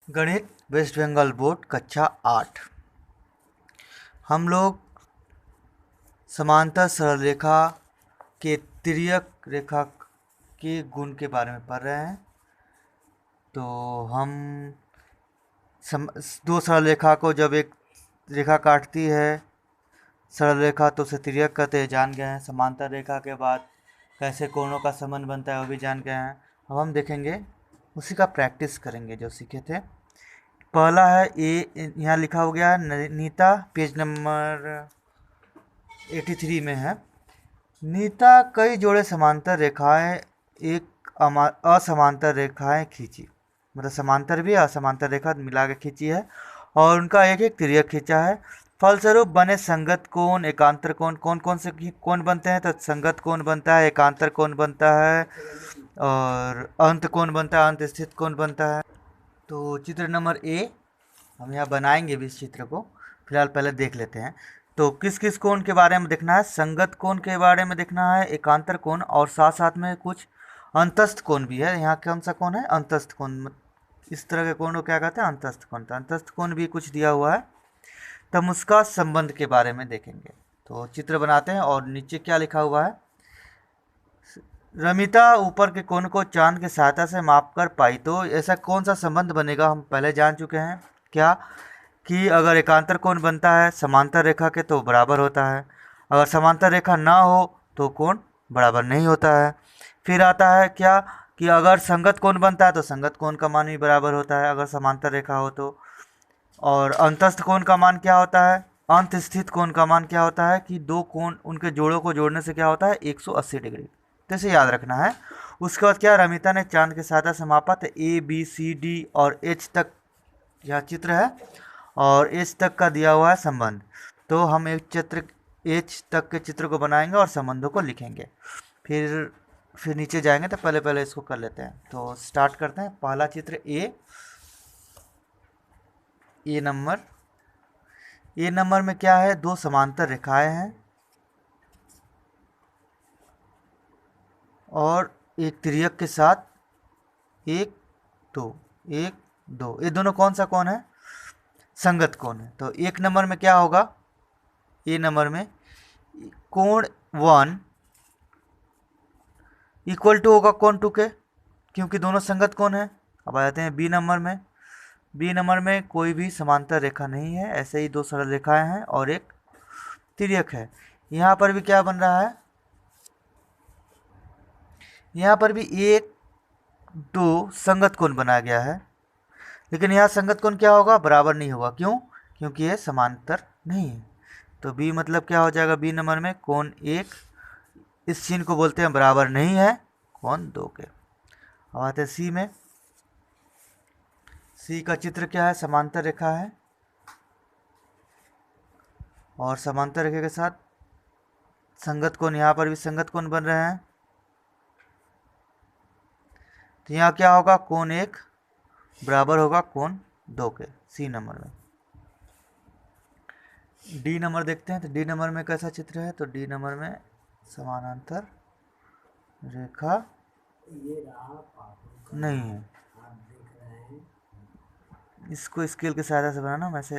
गणित waste Bengal board कक्षा 8। हम लोग समांतर सरल रेखा के तिर्यक रेखा के गुण के बारे में पढ़ रहे हैं। तो हम दो सरल रेखा को जब एक रेखा काटती है सरल रेखा तो उसे तिर्यक कहते हैं, जान गए हैं। समांतर रेखा के बाद कैसे कोणों का संबंध बनता है वो भी जान गए हैं। अब हम देखेंगे, उसी का प्रैक्टिस करेंगे जो सीखे थे। पहला है ए, यहाँ लिखा हो गया है नीता, पेज नंबर 83 में है। नीता कई जोड़े समांतर रेखाएं एक असमांतर रेखाएं खींची, मतलब समांतर भी असमांतर रेखा मिला के खींची है और उनका एक एक तिर्यक खींचा है। फलस्वरूप बने संगत कोण, एकांतर कोण। कौन कौन से कोण बनते हैं? तो संगत कोण बनता है, एकांतर कोण बनता है और अंत कोण बनता है, अंत स्थित कोण बनता है। तो चित्र नंबर ए हम यहाँ बनाएंगे भी इस चित्र को, फिलहाल पहले देख लेते हैं। तो किस किस कोण के बारे में देखना है? संगत कोण के बारे में देखना है, एकांतर कोण, और साथ साथ में कुछ अंतस्थ कोण भी है। यहाँ कौन सा कोण है? अंतस्थ कोण। इस तरह के कोण को क्या कहते हैं? अंतस्थ कोण। तो अंतस्थ कोण भी कुछ दिया हुआ है, तब उसका संबंध के बारे में देखेंगे। तो चित्र बनाते हैं और नीचे क्या लिखा हुआ है? रमिता ऊपर के कोण को चांद की सहायता से माप कर पाई। तो ऐसा कौन सा संबंध बनेगा हम पहले जान चुके हैं। क्या कि अगर एकांतर कोण बनता है समांतर रेखा के तो बराबर होता है, अगर समांतर रेखा ना हो तो कोण बराबर नहीं होता है। फिर आता है क्या कि अगर संगत कोण बनता है तो संगत कोण का मान भी बराबर होता है अगर समांतर रेखा हो तो। और अंतस्थ कोण का मान क्या होता है? अंत स्थित कोण का मान क्या होता है कि दो कोण उनके जोड़ों को जोड़ने से क्या होता है? 180 डिग्री। तो इसे याद रखना है। उसके बाद क्या, रमिता ने चांद की सहायता से मापा तो ए बी सी डी और एच तक यह चित्र है और एच तक का दिया हुआ है संबंध। तो हम एक चित्र एच तक के चित्र को बनाएंगे और संबंधों को लिखेंगे। फिर नीचे जाएंगे तो पहले इसको कर लेते हैं। तो स्टार्ट करते हैं। पहला चित्र ए नंबर में क्या है? दो समांतर रेखाएं हैं और एक तिर्यक के साथ एक दो ये दोनों कौन सा कोण है? संगत कोण है। तो एक नंबर में क्या होगा? ए नंबर में कोण 1 इक्वल टू होगा कोण 2 के, क्योंकि दोनों संगत कोण है। अब आ जाते हैं बी नंबर में कोई भी समांतर रेखा नहीं है, ऐसे ही दो सरल रेखाएं हैं और एक तिर्यक है। यहाँ पर भी क्या बन रहा है? यहाँ पर भी एक दो संगत कोण बनाया गया है, लेकिन यहाँ संगत कोण क्या होगा? बराबर नहीं होगा। क्यों? क्योंकि ये समांतर नहीं है। तो बी मतलब क्या हो जाएगा? बी नंबर में कोण 1, इस चिन्ह को बोलते हैं बराबर नहीं है कोण 2 के। अब आते हैं सी में। सी का चित्र क्या है? समांतर रेखा है और समांतर रेखा के साथ संगत कोण, यहाँ पर भी संगत कोण बन रहे हैं। तो यहाँ क्या होगा? कोण 1 बराबर होगा कोण 2 के, सी नंबर में। डी नंबर देखते हैं। तो डी नंबर में कैसा चित्र है? तो डी नंबर में समानांतर रेखा नहीं है। इसको स्केल की सहायता से बनाना, वैसे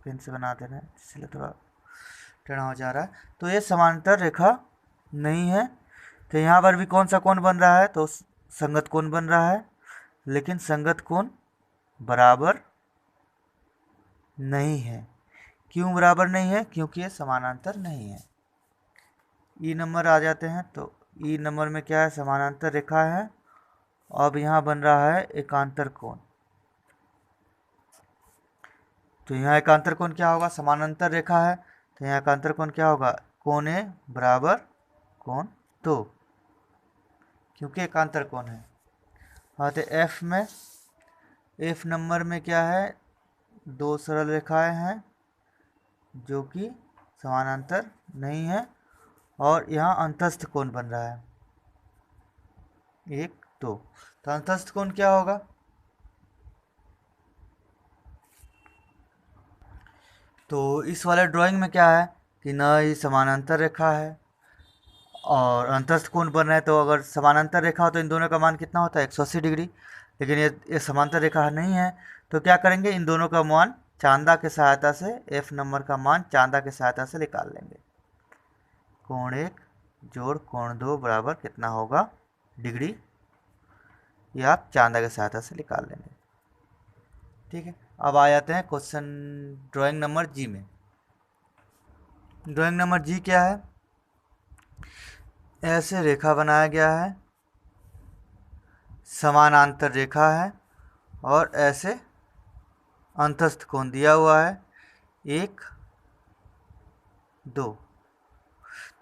पेन से बना देना, इसलिए थोड़ा टेढ़ा हो जा रहा है। तो ये समांतर रेखा नहीं है। तो यहाँ पर भी कौन सा कोण बन रहा है? तो संगत कोण बन रहा है, लेकिन संगत कोण बराबर नहीं है। क्यों बराबर नहीं है? क्योंकि ये समानांतर नहीं है। ई नंबर आ जाते हैं। तो ई नंबर में क्या है? समानांतर रेखा है। अब यहाँ बन रहा है एकांतर कोण। तो यहाँ एकांतर कोण क्या होगा? समानांतर रेखा है तो यहाँ एकांतर कोण क्या होगा? कोण ए बराबर कोण 2, क्योंकि एकांतर कोण है। हाँ, तो एफ में, एफ नंबर में क्या है? दो सरल रेखाएं हैं जो कि समानांतर नहीं है और यहाँ अंतस्थ कोण बन रहा है 1 2। तो अंतस्थ कोण क्या होगा? तो इस वाले ड्राइंग में क्या है कि न ही समानांतर रेखा है और अंतस्थ कोण बन रहा है। तो अगर समानांतर रेखा हो तो इन दोनों का मान कितना होता है? 180 डिग्री। लेकिन ये समांतर रेखा नहीं है, तो क्या करेंगे, इन दोनों का मान चांदा की सहायता से, एफ नंबर का मान चांदा की सहायता से निकाल लेंगे। कोण 1 जोड़ कोण 2 बराबर कितना होगा, डिग्री। ये आप चांदा की सहायता से निकाल लेंगे। ठीक है, अब आ जाते हैं क्वेश्चन ड्राइंग नंबर जी में। ड्राइंग नंबर जी क्या है, ऐसे रेखा बनाया गया है, समानांतर रेखा है और ऐसे अंतस्थ कोण दिया हुआ है 1 2।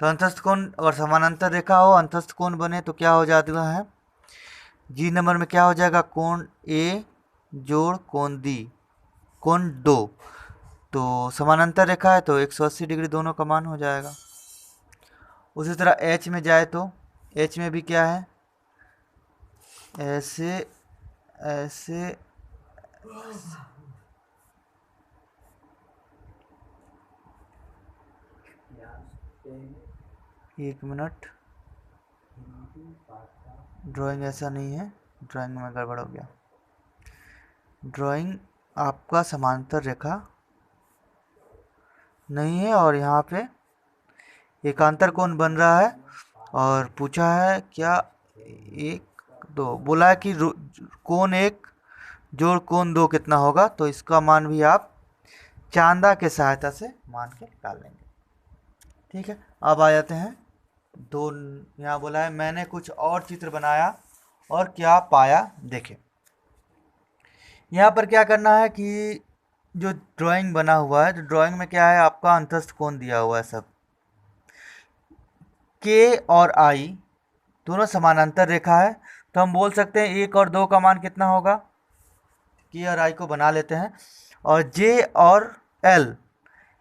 तो अंतस्थ कोण अगर समानांतर रेखा हो, अंतस्थ कोण बने तो क्या हो जाता है, जी नंबर में क्या हो जाएगा, कोण ए जोड़ कोण डी कोण 2। तो समानांतर रेखा है तो 180 डिग्री दोनों का मान हो जाएगा। उसी तरह एच में जाए तो एच में भी क्या है, ऐसे ऐसे एक मिनट, ड्राइंग ऐसा नहीं है, ड्राइंग में गड़बड़ हो गया। ड्राइंग आपका समांतर रेखा नहीं है और यहाँ पे एकांतर कोण बन रहा है और पूछा है क्या, 1 2 बोला है कि कोण 1 जोड़ कोण 2 कितना होगा, तो इसका मान भी आप चांदा के सहायता से मान के निकाल लेंगे। ठीक है, अब आ जाते हैं दो, यहाँ बोला है मैंने कुछ और चित्र बनाया और क्या पाया देखें। यहाँ पर क्या करना है कि जो ड्राइंग बना हुआ है, तो ड्राइंग में क्या है, आपका अंतस्थ कोण दिया हुआ है सब, के और आई दोनों समानांतर रेखा है, तो हम बोल सकते हैं 1 और 2 का मान कितना होगा, के और आई को बना लेते हैं, और जे और एल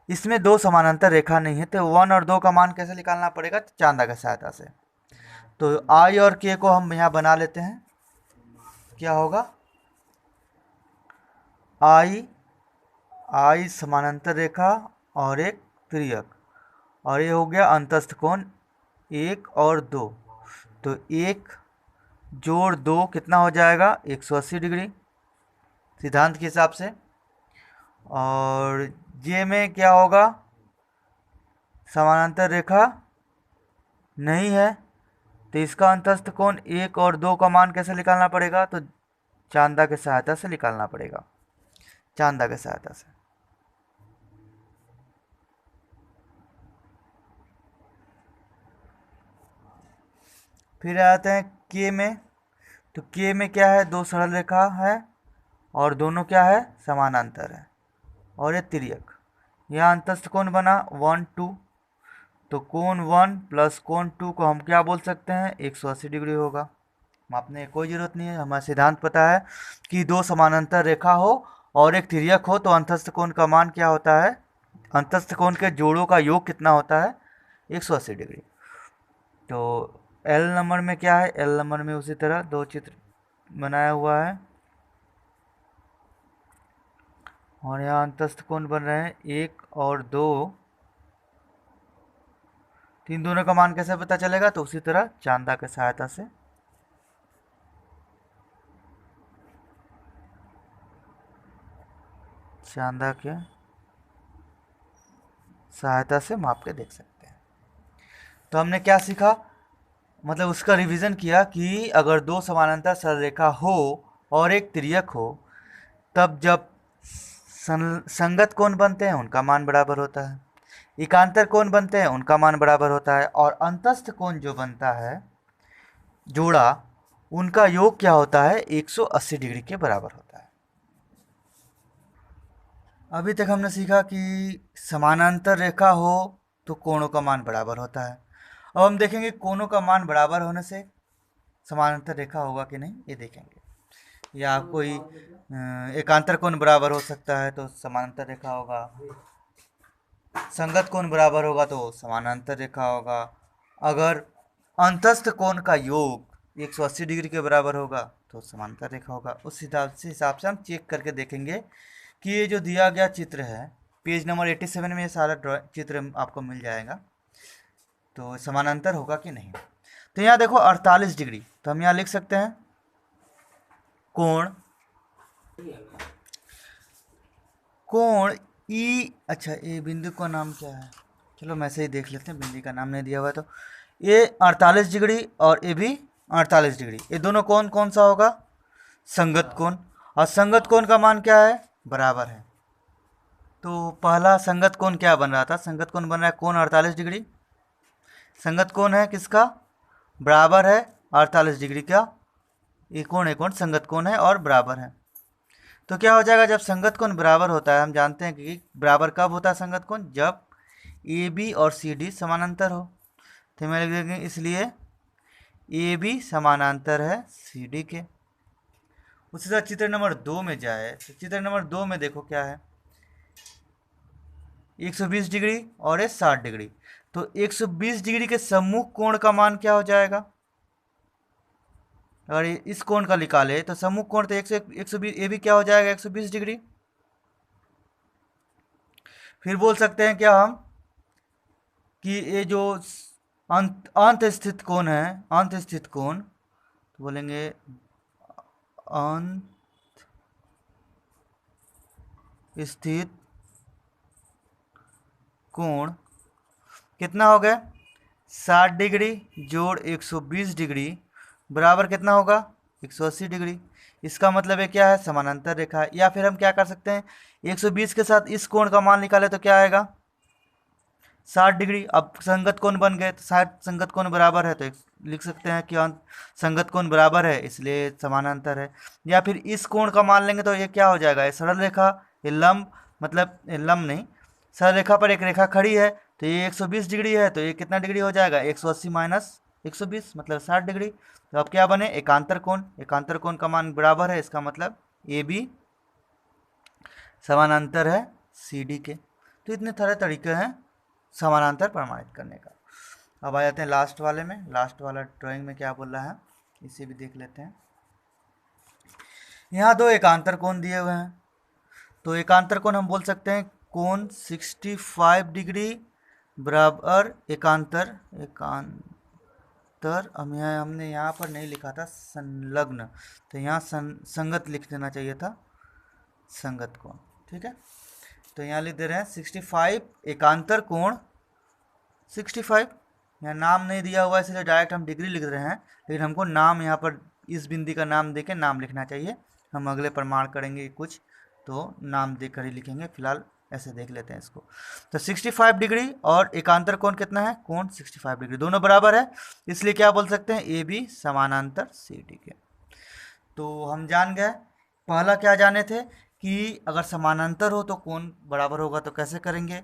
इसमें 2 समानांतर रेखा नहीं है, तो 1 और 2 का मान कैसे निकालना पड़ेगा, चांदा की सहायता से। तो आई और के को हम यहाँ बना लेते हैं, क्या होगा, आई समानांतर रेखा और एक तिर्यक, और ये हो गया अंतस्थ कोण 1 और 2। तो 1 जोड़ 2 कितना हो जाएगा, 180 डिग्री सिद्धांत के हिसाब से। और जे में क्या होगा, समानांतर रेखा नहीं है, तो इसका अंतस्थ कोण 1 और 2 का मान कैसे निकालना पड़ेगा, तो चांदा की सहायता से निकालना पड़ेगा, चांदा की सहायता से। फिर आते हैं के में, तो के में क्या है, 2 सरल रेखा है और दोनों क्या है, समानांतर है और ये तिर्यक। यहाँ अंतस्थ कोण बना 1 2, तो कोण 1 प्लस कोण 2 को हम क्या बोल सकते हैं, 180 डिग्री होगा। मापने की कोई ज़रूरत नहीं है, हमें सिद्धांत पता है कि 2 समानांतर रेखा हो और एक तिर्यक हो तो अंतस्थ कोण का मान क्या होता है, अंतस्थ कोण के जोड़ों का योग कितना होता है, 180 डिग्री। तो एल नंबर में क्या है, एल नंबर में उसी तरह 2 चित्र बनाया हुआ है और यहाँ अंतस्थ कोण बन रहे हैं 1 और 2। इन दोनों का मान कैसे पता चलेगा, तो उसी तरह चांदा की सहायता से, चांदा के सहायता से माप के देख सकते हैं। तो हमने क्या सीखा, मतलब उसका रिवीजन किया कि अगर 2 समानांतर सरल रेखा हो और एक तिर्यक हो, तब जब संगत कोण बनते हैं उनका मान बराबर होता है, एकांतर कोण बनते हैं उनका मान बराबर होता है, और अंतस्थ कोण जो बनता है जोड़ा, उनका योग क्या होता है, 180 डिग्री के बराबर होता है। अभी तक हमने सीखा कि समानांतर रेखा हो तो कोणों का मान बराबर होता है। अब हम देखेंगे कोणों का मान बराबर होने से समानांतर रेखा होगा कि नहीं, ये देखेंगे। या कोई एकांतर कोण बराबर हो सकता है तो समानांतर रेखा होगा, संगत कोण बराबर होगा तो समानांतर रेखा होगा, अगर अंतस्थ कोण का योग 180 डिग्री के बराबर होगा तो समांतर रेखा होगा। उस हिसाब से हम चेक करके देखेंगे कि ये जो दिया गया चित्र है, पेज नंबर 87 में ये सारा चित्र आपको मिल जाएगा, तो समानांतर होगा कि नहीं। तो यहाँ देखो 48 डिग्री, तो हम यहाँ लिख सकते हैं कोण ई, अच्छा ए बिंदु का नाम क्या है, चलो मैं से ही देख लेते हैं, बिंदु का नाम नहीं दिया हुआ है तो ये 48 डिग्री और ये भी 48 डिग्री, ये दोनों कोण कौन सा होगा, संगत कोण। और संगत कोण का मान क्या है, बराबर है। तो पहला संगत कोण क्या बन रहा था, संगत कोण बन रहा है कोण 48 डिग्री। संगत कोण है किसका, बराबर है 48 डिग्री का, ये कोण संगत कोण है और बराबर है। तो क्या हो जाएगा, जब संगत कोण बराबर होता है, हम जानते हैं कि बराबर कब होता है संगत कोण, जब ए बी और सी डी समानांतर हो। तो मैं लिख देंगे इसलिए ए बी समानांतर है सी डी के। उसी तरह चित्र नंबर 2 में जाए तो चित्र नंबर 2 में देखो क्या है, 120 डिग्री और ये 60 डिग्री। तो 120 डिग्री के सम्मुख कोण का मान क्या हो जाएगा, अगर इस कोण का निकाले तो सम्मुख कोण तो 120, ये भी क्या हो जाएगा 120 डिग्री। फिर बोल सकते हैं क्या हम कि ये जो अंत स्थित कोण है, अंत स्थित कोण, तो बोलेंगे अंत स्थित कोण कितना हो गया, 60 डिग्री जोड़ 120 डिग्री बराबर कितना होगा, 180 डिग्री। इसका मतलब है क्या है, समानांतर रेखा है। या फिर हम क्या कर सकते हैं, 120 के साथ इस कोण का मान निकाले तो क्या आएगा, 60 डिग्री। अब संगत कोण बन गए तो 60 संगत कोण बराबर है, तो लिख सकते हैं कि संगत कोण बराबर है इसलिए समानांतर है। या फिर इस कोण का मान लेंगे तो ये क्या हो जाएगा, ये सरल रेखा, ये लंब, मतलब लंब नहीं, सरल रेखा पर एक रेखा खड़ी है, तो ये 120 डिग्री है, तो ये कितना डिग्री हो जाएगा, 180 माइनस 120 मतलब 60 डिग्री। तो अब क्या बने, एकांतर कोण, एकांतर कोण का मान बराबर है, इसका मतलब ए बी समानांतर है सी डी के। तो इतने सारे तरीके हैं समानांतर प्रमाणित करने का। अब आ जाते हैं लास्ट वाले में, लास्ट वाला ड्राइंग में क्या बोल रहा है इसे भी देख लेते हैं। यहाँ दो एकांतर कोण दिए हुए हैं, तो एकांतर कोण हम बोल सकते हैं कोण 65 डिग्री बराबर एकांतर, एकांतर हमने यहाँ पर नहीं लिखा था संलग्न, तो यहाँ संगत लिख देना चाहिए था, संगत कोण, ठीक है। तो यहाँ लिख दे रहे हैं 65 एकांतर कोण 65, यहाँ नाम नहीं दिया हुआ है इसलिए डायरेक्ट हम डिग्री लिख रहे हैं, लेकिन हमको नाम यहाँ पर इस बिंदु का नाम देके नाम लिखना चाहिए। हम अगले प्रमाण करेंगे कुछ तो नाम देकर ही लिखेंगे, फिलहाल ऐसे देख लेते हैं इसको। तो 65 डिग्री और एकांतर कोण कितना है, कोण 65 डिग्री, दोनों बराबर है, इसलिए क्या बोल सकते हैं, ए बी समानांतर सी डी के। तो हम जान गए, पहला क्या जाने थे कि अगर समानांतर हो तो कोण बराबर होगा, तो कैसे करेंगे।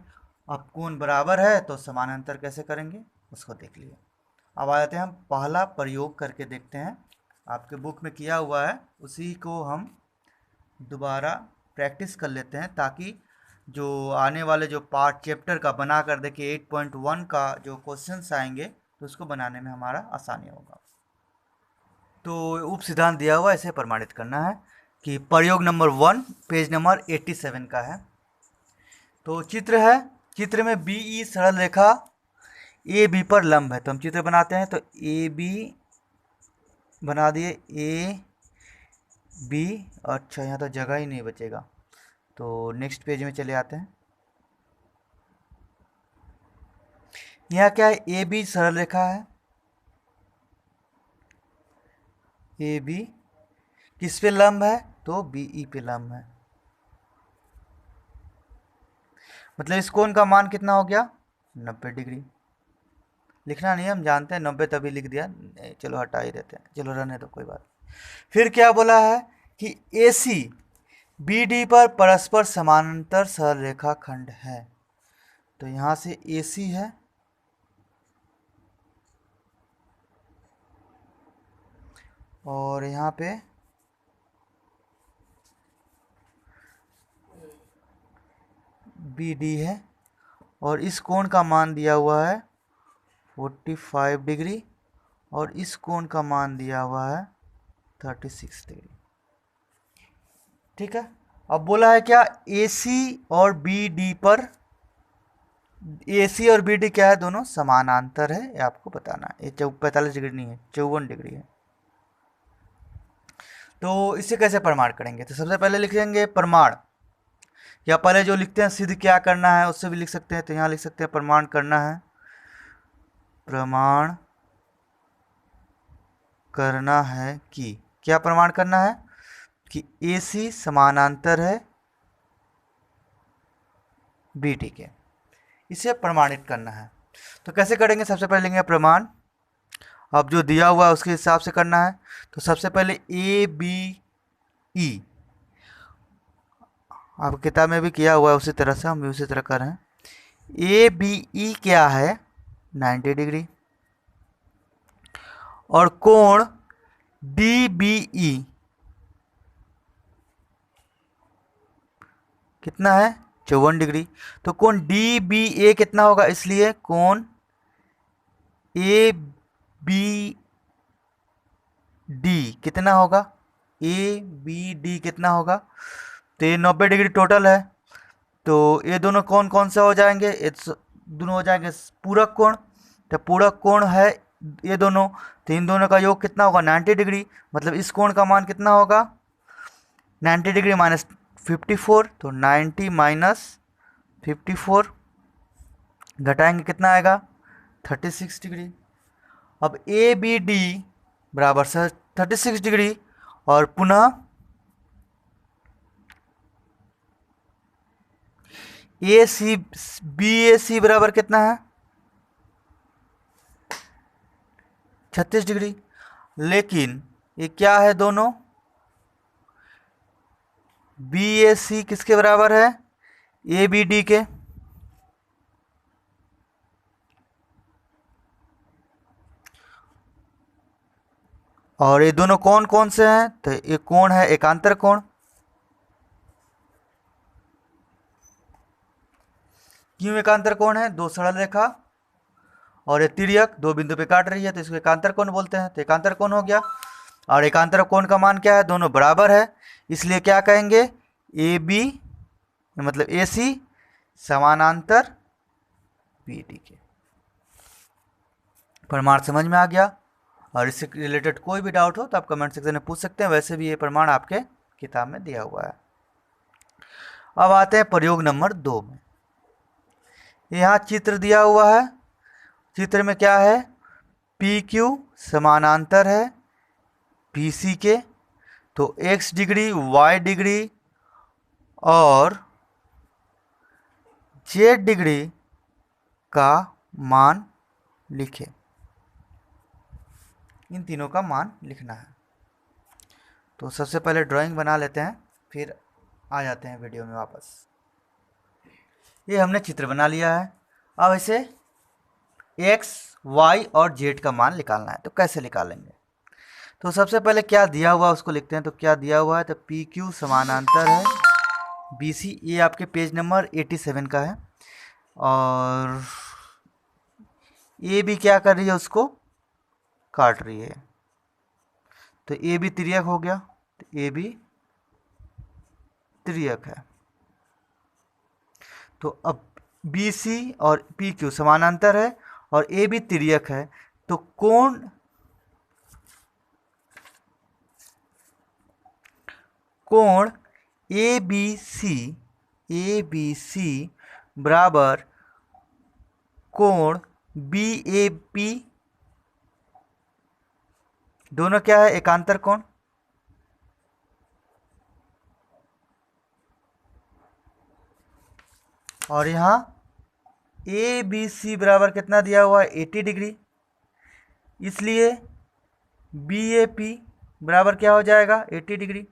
अब कोण बराबर है तो समानांतर कैसे करेंगे उसको देख लिए। अब आ जाते हैं हम पहला प्रयोग करके देखते हैं, आपके बुक में किया हुआ है उसी को हम दोबारा प्रैक्टिस कर लेते हैं, ताकि जो आने वाले जो पार्ट चैप्टर का बना कर देखिए 8.1 का जो क्वेश्चंस आएंगे तो उसको बनाने में हमारा आसानी होगा। तो उप सिद्धांत दिया हुआ इसे प्रमाणित करना है कि प्रयोग नंबर 1 पेज नंबर 87 का है। तो चित्र है, चित्र में बी ई सरल रेखा ए बी पर लंब है, तो हम चित्र बनाते हैं। तो ए बी बना दिए, ए बी, अच्छा यहाँ तो जगह ही नहीं बचेगा, तो नेक्स्ट पेज में चले आते हैं। यहाँ क्या है, ए बी सरल रेखा है, ए बी किस पे लंब है, तो बी ई पे लंब है, मतलब इस कोण का मान कितना हो गया 90 डिग्री। लिखना नहीं, हम जानते हैं 90 तभी लिख दिया, चलो हटा ही देते हैं, चलो रहने दो कोई बात। फिर क्या बोला है कि ए सी बी डी पर परस्पर समानांतर सरल रेखा खंड है, तो यहाँ से ए सी है और यहाँ पे बी डी है, और इस कोण का मान दिया हुआ है 45 डिग्री और इस कोण का मान दिया हुआ है 36 डिग्री, ठीक है। अब बोला है क्या, AC और BD पर, AC और BD क्या है, दोनों समानांतर है, ये आपको बताना है। ये 45 डिग्री नहीं है, 54 डिग्री है। तो इसे कैसे प्रमाण करेंगे? तो सबसे पहले लिखेंगे प्रमाण, या पहले जो लिखते हैं सिद्ध क्या करना है उससे भी लिख सकते हैं। तो यहाँ लिख सकते हैं प्रमाण करना है, प्रमाण करना है कि, क्या प्रमाण करना है? कि AC समानांतर है BD के, इसे प्रमाणित करना है। तो कैसे करेंगे? सबसे पहले लेंगे प्रमाण, अब जो दिया हुआ है उसके हिसाब से करना है। तो सबसे पहले ABE, आप किताब में भी किया हुआ है उसी तरह से, हम भी उसी तरह कर रहे हैं। ABE क्या है? 90 डिग्री। और कोण DBE कितना है? 54 डिग्री। तो कोण DBA कितना होगा? इसलिए कोण ABD कितना होगा? ABD कितना होगा? तो ये 90 डिग्री टोटल है। तो ये दोनों कौन कौन से हो जाएंगे? ये दोनों हो जाएंगे पूरक कोण। तो पूरक कोण है ये दोनों, तो इन दोनों का योग कितना होगा? 90 डिग्री। मतलब इस कोण का मान कितना होगा? 90 डिग्री माइनस 54, तो 90 माइनस 54 घटाएंगे कितना आएगा? 36 डिग्री। अब ABD बराबर 36 डिग्री, और पुनः BAC बराबर कितना है? 36 डिग्री। लेकिन ये क्या है दोनों? BAC किसके बराबर है? ABD के। और ये दोनों कौन कौन से हैं? तो ये कोण है एकांतर कोण। क्यों एकांतर कोण है? दो सरल रेखा और ये तिर्यक दो बिंदु पे काट रही है, तो इसको एकांतर कोण बोलते हैं। तो एकांतर कोण हो गया। और एकांतर कोण का मान क्या है? दोनों बराबर है, इसलिए क्या कहेंगे? AB मतलब AC समानांतर BD के। प्रमाण समझ में आ गया? और इससे रिलेटेड कोई भी डाउट हो तो आप कमेंट सेक्शन में पूछ सकते हैं। वैसे भी ये प्रमाण आपके किताब में दिया हुआ है। अब आते हैं प्रयोग नंबर 2 में। यहाँ चित्र दिया हुआ है। चित्र में क्या है? PQ समानांतर है BC के। तो X डिग्री, Y डिग्री और Z डिग्री का मान लिखें। इन तीनों का मान लिखना है। तो सबसे पहले ड्राइंग बना लेते हैं, फिर आ जाते हैं वीडियो में वापस। ये हमने चित्र बना लिया है। अब इसे X, Y और Z का मान निकालना है। तो कैसे निकालेंगे? तो सबसे पहले क्या दिया हुआ है उसको लिखते हैं। तो क्या दिया हुआ है? तो PQ समानांतर है BC, ये आपके पेज नंबर 87 का है। और AB क्या कर रही है? उसको काट रही है। तो AB तिर्यक हो गया, तो AB तिर्यक है। तो अब BC और PQ समानांतर है और AB तिर्यक है, तो कोण ABC बराबर कोण BAP, दोनों क्या है? एकांतर कोण। और यहाँ ABC बराबर कितना दिया हुआ है? 80 डिग्री। इसलिए BAP बराबर क्या हो जाएगा? 80 डिग्री।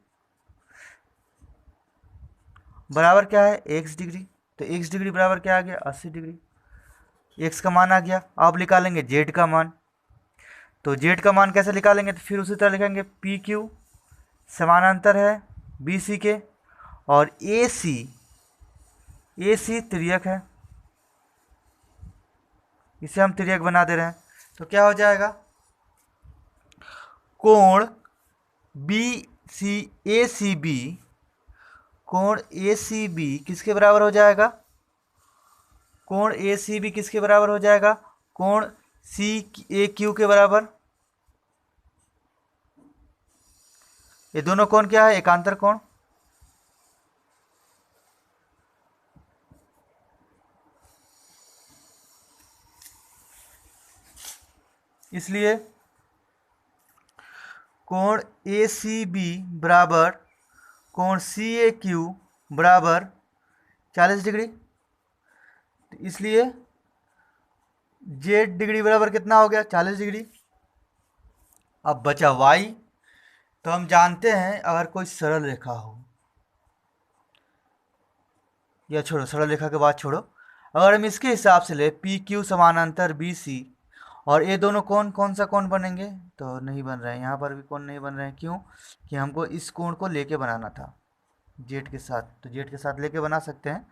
बराबर क्या है? X degree. तो X डिग्री बराबर क्या आ गया? 80 डिग्री। X का मान आ गया। अब निकालेंगे Z का मान। तो Z का मान कैसे निकालेंगे? तो फिर उसी तरह लिखेंगे PQ समानांतर है BC के, और AC तिर्यक है। इसे हम तिर्यक बना दे रहे हैं। तो क्या हो जाएगा? कोण ACB, कोण ACB किसके बराबर हो जाएगा? कोण ACB किसके बराबर हो जाएगा? कोण CAQ के बराबर। ये दोनों कोण क्या है? एकांतर कोण। इसलिए कोण ए सी बी बराबर कोण सी ए क्यू बराबर 40 डिग्री। इसलिए जेड डिग्री बराबर कितना हो गया? 40 डिग्री। अब बचा वाई। तो हम जानते हैं अगर कोई सरल रेखा हो, या छोड़ो सरल रेखा के बाद छोड़ो, अगर हम इसके हिसाब से ले पी क्यू समानांतर बी सी, और ये दोनों कोण कौन सा कोण बनेंगे? तो नहीं बन रहे हैं, यहाँ पर भी कोण नहीं बन रहे हैं। क्यों? कि हमको इस कोण को लेके बनाना था जेड के साथ, तो जेड के साथ लेके बना सकते हैं।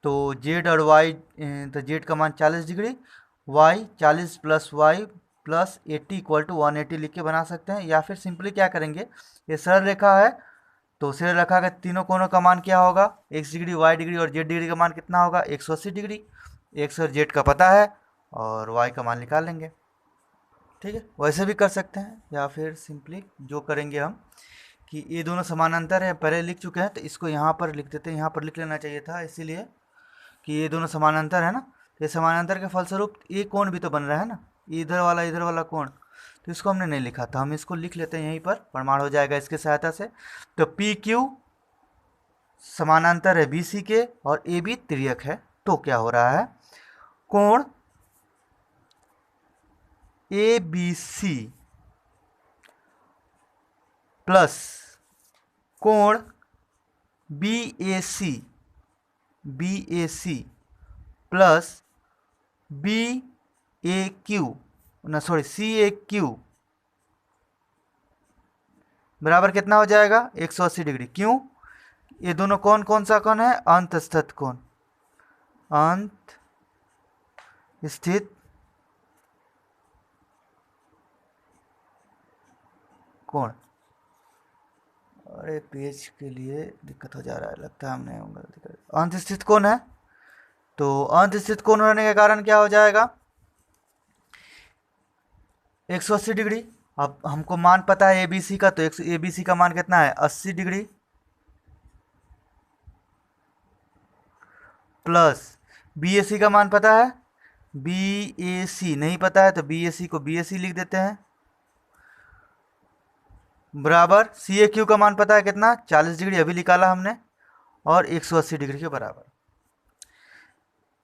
तो जेड और वाई, तो जेड का मान 40 degree, y 40 plus y plus 80 equal to 180 लिख के बना सकते हैं। या फिर सिंपली क्या करेंगे, ये सरल रेखा है तो सरल रेखा के तीनों कोणों का मान क्या होगा? एक्स डिग्री, वाई डिग्री और जेड डिग्री का मान कितना होगा? 180 डिग्री। एक्स और जेड का पता है और वाई का मान निकाल लेंगे। ठीक है, वैसे भी कर सकते हैं, या फिर सिंपली जो करेंगे हम कि ये दोनों समानांतर है, पहले लिख चुके हैं तो इसको यहाँ पर लिख देते हैं। यहाँ पर लिख लेना चाहिए था, इसीलिए कि ये दोनों समानांतर है ना, तो ये समानांतर के फलस्वरूप ये कोण भी तो बन रहा है ना, इधर वाला कोण, तो इसको हमने नहीं लिखा था, हम इसको लिख लेते हैं यहीं पर, प्रमाण हो जाएगा इसके सहायता से। तो पी क्यू समानांतर है बी सी के और ए बी तिर्यक है, तो क्या हो रहा है? कोण ए बी सी प्लस कोण बी ए सी प्लस बी ए क्यू ना सॉरी सी ए क्यू बराबर कितना हो जाएगा? 180 डिग्री। क्यों? ये दोनों कोण कौन सा कोण है? अंतस्थित कोण, अंत स्थित कोण। अरे पेज के लिए दिक्कत हो जा रहा है, लगता है हमने गलती कर। अंत स्थित कोण है, तो अंत स्थित कोण होने के कारण क्या हो जाएगा? 180 डिग्री। अब हमको मान पता है एबीसी का, तो एबीसी का मान कितना है? 80 डिग्री प्लस बीएसी का मान पता है? बीएसी नहीं पता है, तो बीएसी को बीएसी लिख देते हैं बराबर सी ए क्यू का मान पता है कितना? 40 डिग्री अभी निकाला हमने, और 180 डिग्री के बराबर।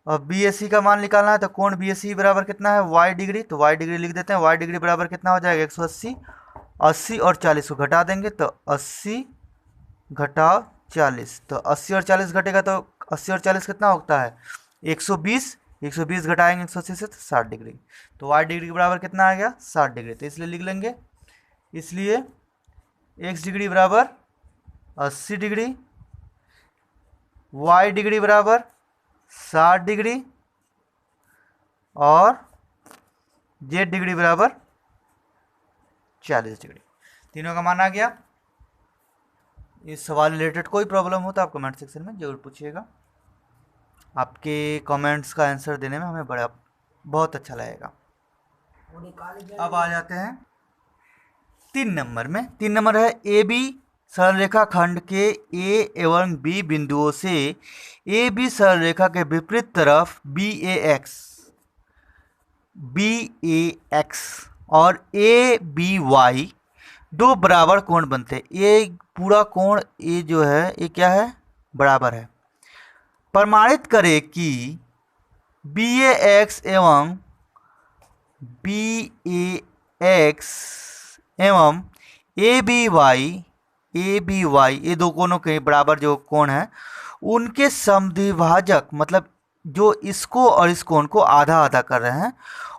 अब बी एस सी का मान निकालना है, तो कोण बी एस सी बराबर कितना है? वाई डिग्री, तो वाई डिग्री लिख देते हैं। वाई डिग्री बराबर कितना हो जाएगा? 180। 80 और 40 को घटा देंगे, तो 80 घटाओ 40, तो 80 और 40 घटेगा तो 80 और 40 कितना होता है? 120। 120 घटाएंगे 180 से, तो 60 डिग्री। तो वाई डिग्री के बराबर कितना आ गया? 60 डिग्री। तो इसलिए लिख लेंगे, इसलिए एक्स डिग्री बराबर 80 डिग्री, वाई डिग्री बराबर 60 डिग्री और जेड डिग्री बराबर 40 डिग्री। तीनों का मान आ गया। इस सवाल रिलेटेड कोई प्रॉब्लम हो तो आप कमेंट सेक्शन में जरूर पूछिएगा। आपके कमेंट्स का आंसर देने में हमें बड़ा बहुत अच्छा लगेगा। अब आ जाते हैं 3 नंबर में। 3 नंबर है ए बी सरल रेखा खंड के ए एवं बी बिंदुओं से ए बी सरल रेखा के विपरीत तरफ बी ए एक्स और ए बी वाई दो बराबर कोण बनते हैं। ये पूरा कोण ये जो है ये क्या है? बराबर है। प्रमाणित करें कि बी ए एक्स एवं बी ए एक्स एवं ए बी वाई ये दो कोणों के बराबर जो कोण है उनके समद्विभाजक, मतलब जो इसको और इस कोण को आधा आधा कर रहे हैं,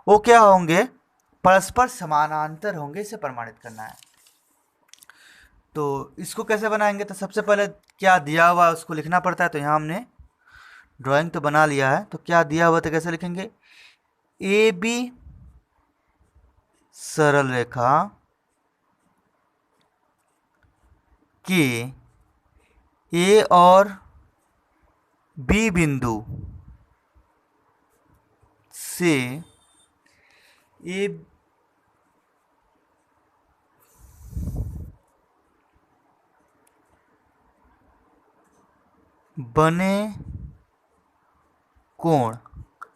वो क्या होंगे? परस्पर समानांतर होंगे। इसे प्रमाणित करना है। तो इसको कैसे बनाएंगे? तो सबसे पहले क्या दिया हुआ है उसको लिखना पड़ता है। तो यहाँ हमने ड्राइंग तो बना लिया है, तो क्या दिया हुआ तो कैसे लिखेंगे? ए बी सरल रेखा के ए और बी बिंदु से ए बने कोण,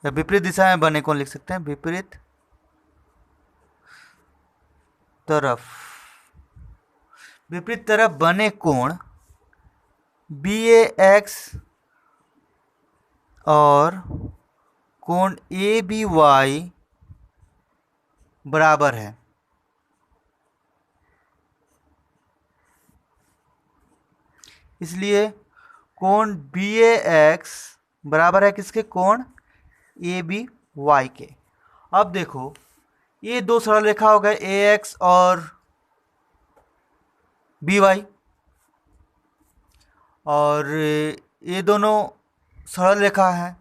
या विपरीत दिशा में बने कोण लिख सकते हैं, विपरीत तरफ, विपरीत तरफ बने कोण बी ए एक्स और कोण ए बी वाई बराबर है। इसलिए कोण बी ए एक्स बराबर है किसके, कोण ए बी वाई के। अब देखो ये दो सरल रेखा हो गए ए एक्स और बी वाई, और ये दोनों सरल रेखा है,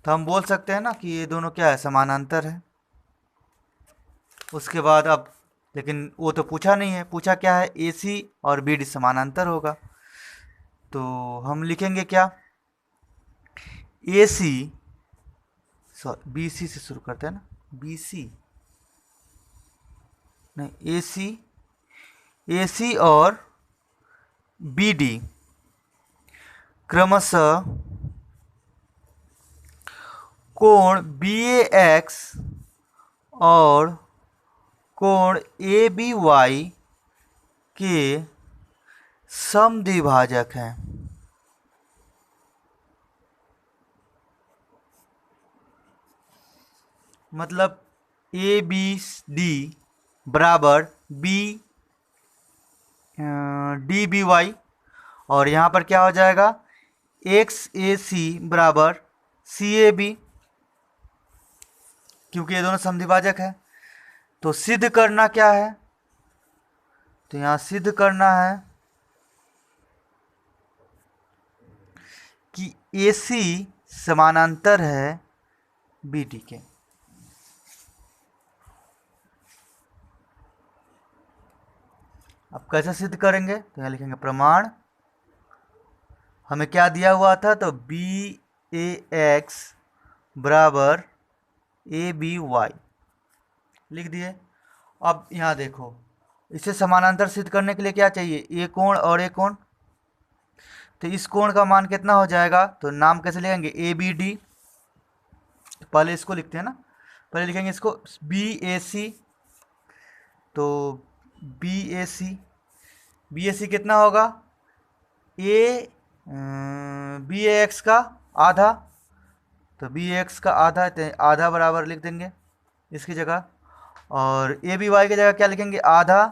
तो हम बोल सकते हैं ना कि ये दोनों क्या है, समानांतर है। उसके बाद अब लेकिन वो तो पूछा नहीं है, पूछा क्या है, ए सी और बी डी समानांतर होगा। तो हम लिखेंगे क्या, ए सी, सॉरी बी सी से शुरू करते हैं ना, बी सी नहीं, ए सी और बी डी क्रमशः कोण बी ए एक्स और कोण ए बी वाई के समद्विभाजक हैं। मतलब ए बी डी बराबर बी डी बी वाई, और यहाँ पर क्या हो जाएगा, एक्स ए सी बराबर सी ए बी, क्योंकि ये दोनों समद्विभाजक है। तो सिद्ध करना क्या है, तो यहाँ सिद्ध करना है कि ए सी समानांतर है बी डी के। अब कैसे सिद्ध करेंगे, तो यहाँ लिखेंगे प्रमाण। हमें क्या दिया हुआ था, तो बी ए एक्स बराबर ए बी वाई लिख दिए। अब यहाँ देखो, इसे समानांतर सिद्ध करने के लिए क्या चाहिए, ए कोण और ए कोण। तो इस कोण का मान कितना हो जाएगा, तो नाम कैसे लिखेंगे, ए बी डी। पहले इसको लिखते हैं ना, पहले लिखेंगे इसको बी ए सी, तो बी ए सी कितना होगा, ए बी ए एक्स का आधा, तो बी एक्स का आधा, आधा बराबर लिख देंगे इसकी जगह, और ए बी वाई की जगह क्या लिखेंगे, आधा।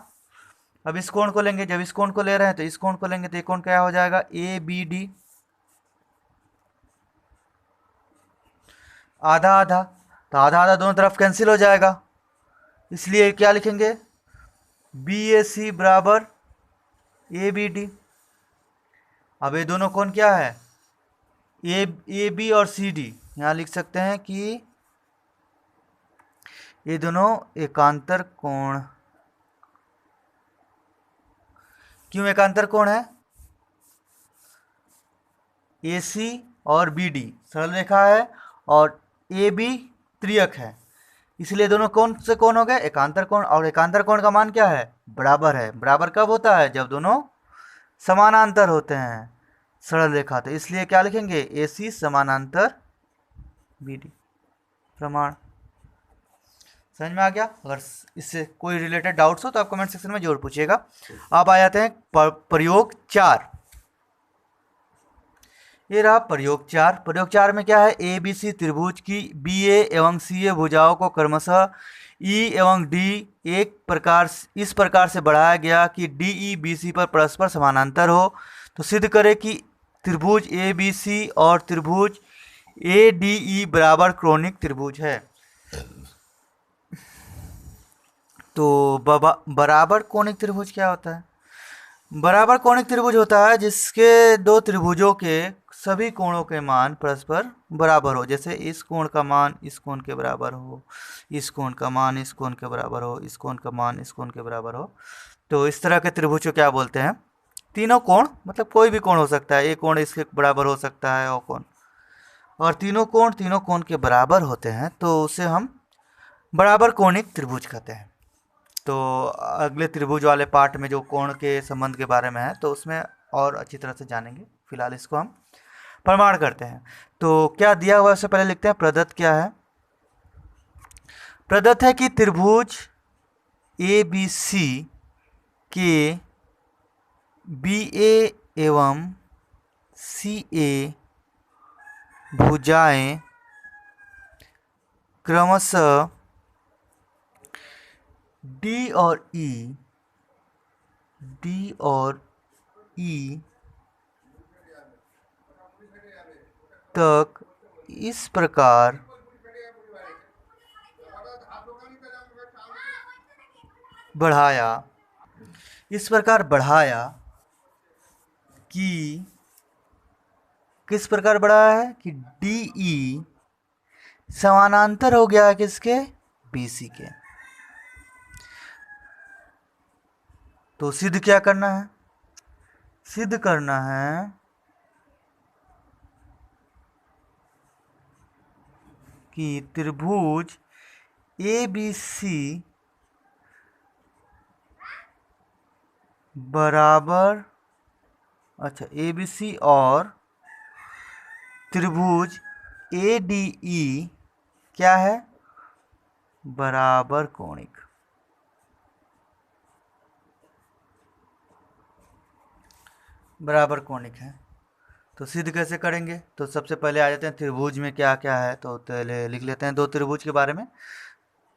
अब इस कोण को लेंगे, जब इस कोण को ले रहे हैं तो इस कोण को लेंगे, तो ये कोण क्या हो जाएगा, ए बी डी, आधा आधा, तो आधा आधा दोनों तरफ कैंसिल हो जाएगा, इसलिए क्या लिखेंगे, बी ए सी बराबर ए बी डी। अब ये दोनों कोण क्या है, ए बी और सी डी, यहाँ लिख सकते हैं कि ये दोनों एकांतर कोण। क्यों एकांतर कोण है, ए सी और बी डी सरल रेखा है और ए बी त्रियक है, इसलिए दोनों कौन से कोण हो गए, एकांतर कोण। और एकांतर कोण का मान क्या है, बराबर है। बराबर कब होता है, जब दोनों समानांतर होते हैं सरल रेखा, तो इसलिए क्या लिखेंगे, ए सी समानांतर बी डी। प्रमाण समझ में आ गया। अगर इससे कोई रिलेटेड डाउट्स हो तो आप कमेंट सेक्शन में जरूर पूछिएगा। अब आ जाते हैं प्रयोग 4। ये रहा प्रयोग 4। प्रयोग 4 में क्या है, ए बी सी त्रिभुज की बी ए एवं सी ए भुजाओं को क्रमशः ई एवं डी इस प्रकार से बढ़ाया गया कि डी ई बी सी पर परस्पर समानांतर हो। तो सिद्ध करें कि त्रिभुज ए बी सी और त्रिभुज ए डी ई बराबर क्रोनिक त्रिभुज है। तो बराबर कोणिक त्रिभुज क्या होता है, बराबर कोणिक त्रिभुज होता है जिसके दो त्रिभुजों के सभी कोणों के मान परस्पर बराबर हो। जैसे इस कोण का मान इस कोण के बराबर हो, इस कोण का मान इस कोण के बराबर हो, इस कोण का मान इस कोण के बराबर हो। तो इस तरह के त्रिभुज को क्या बोलते हैं, तीनों कोण, मतलब कोई भी कोण हो सकता है, एक कोण इसके बराबर हो सकता है और कोण, और तीनों कोण के बराबर होते हैं तो उसे हम बराबर कोणिक त्रिभुज कहते हैं। तो अगले त्रिभुज वाले पार्ट में जो कोण के संबंध के बारे में है तो उसमें और अच्छी तरह से जानेंगे। फिर फिलहाल इसको हम प्रमाण करते हैं। तो क्या दिया हुआ है उससे पहले लिखते हैं प्रदत्त क्या है। प्रदत्त है कि त्रिभुज ABC के BA एवं CA भुजाएं क्रमशः D और E तक इस प्रकार बढ़ाया कि किस प्रकार बढ़ाया है कि DE समानांतर हो गया है किसके, BC के। तो सिद्ध क्या करना है, सिद्ध करना है कि त्रिभुज ABC बराबर, अच्छा ABC और त्रिभुज ADE क्या है, बराबर कोणिक। बराबर कोणिक है। तो सिद्ध कैसे करेंगे, तो सबसे पहले आ जाते हैं त्रिभुज में क्या क्या है। तो पहले लिख लेते हैं दो त्रिभुज के बारे में।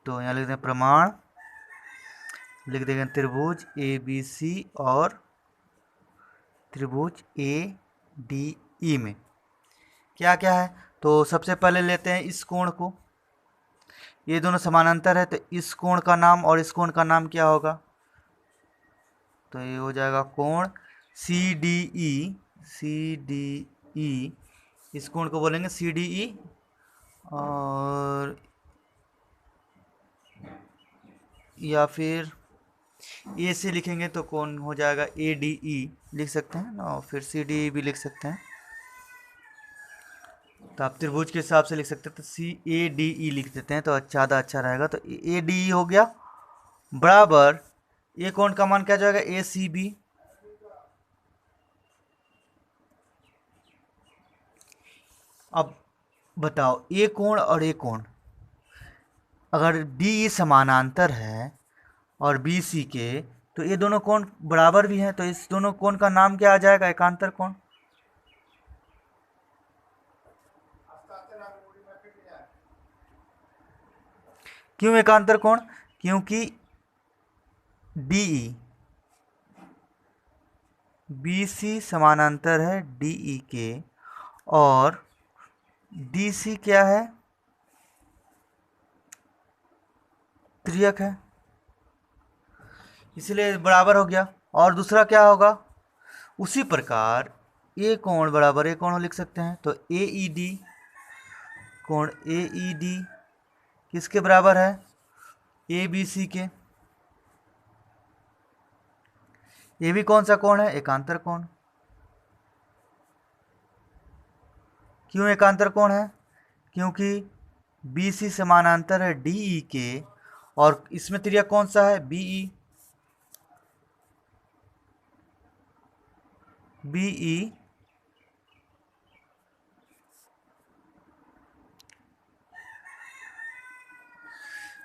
तो यहाँ लिखते हैं प्रमाण, लिख देंगे त्रिभुज ABC और त्रिभुज ADE में क्या क्या है। तो सबसे पहले लेते हैं इस कोण को, ये दोनों समानांतर है तो इस कोण का नाम और इस कोण का नाम क्या होगा, तो ये हो जाएगा कोण CDE। इस कोण को बोलेंगे CDE और या फिर ए से लिखेंगे तो कौन हो जाएगा ADE लिख सकते हैं ना, और फिर CDE भी लिख सकते हैं। तो आप त्रिभुज के हिसाब से लिख सकते हैं, तो CADE लिख देते हैं तो ज़्यादा अच्छा रहेगा। तो ADE हो गया बराबर, ये कोण का मान क्या जाएगा ACB। अब बताओ ये कोण और ये कोण, अगर DE समानांतर है और BC के, तो ये दोनों कोण बराबर भी हैं, तो इस दोनों कोण का नाम क्या आ जाएगा, एकांतर कोण। क्यों एकांतर कोण, क्योंकि DE BC समानांतर है DE के और DC क्या है, त्रियक है, इसलिए बराबर हो गया। और दूसरा क्या होगा, उसी प्रकार ये कोण बराबर ये कोण लिख सकते हैं। तो AED, कोण AED किसके बराबर है, ABC के। ये भी कौन सा कोण है, एकांतर कोण। क्यों एकांतर कोण है, क्योंकि BC समानांतर है DE के और इसमें त्रियक कौन सा है, BE।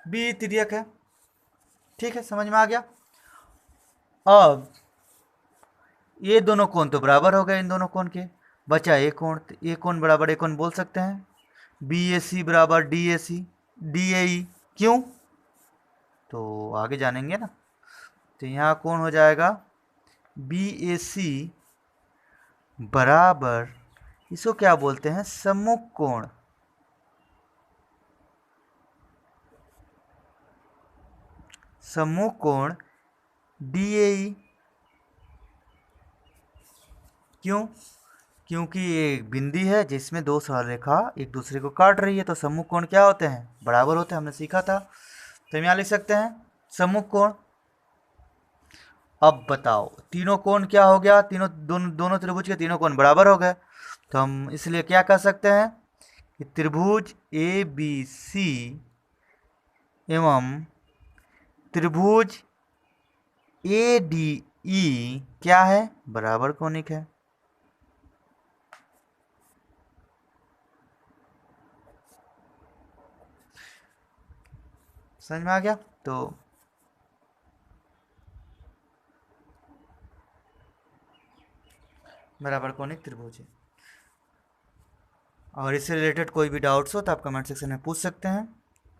BE त्रियक है, ठीक है, समझ में आ गया। अब ये दोनों कोण तो बराबर हो गए, इन दोनों कोण के बचा एक कोण, तो ये कोण बराबर एक कोण बोल सकते हैं BAC बराबर DAE। क्यों, तो आगे जानेंगे ना। तो यहाँ कोण हो जाएगा BAC बराबर, इसको क्या बोलते हैं, सम्मुख कोण। सम्मुख कोण DAE। क्यों, क्योंकि ये बिंदी है जिसमें दो सरल रेखा एक दूसरे को काट रही है, तो सम्मुख कोण क्या होते हैं, बराबर होते हैं, हमने सीखा था। तो हम यहाँ लिख सकते हैं सम्मुख कोण। अब बताओ तीनों कोण क्या हो गया, तीनों दोनों त्रिभुज के तीनों कोण बराबर हो गए। तो हम इसलिए क्या कह सकते हैं कि त्रिभुज ABC एवं त्रिभुज ADE क्या है, बराबर कोणिक है। समझ में आ गया। तो बराबर कोणिक त्रिभुज है। और इससे रिलेटेड कोई भी डाउट्स हो तो आप कमेंट सेक्शन में पूछ सकते हैं।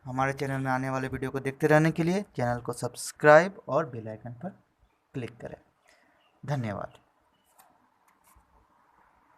हमारे चैनल में आने वाले वीडियो को देखते रहने के लिए चैनल को सब्सक्राइब और बेल आइकन पर क्लिक करें। धन्यवाद।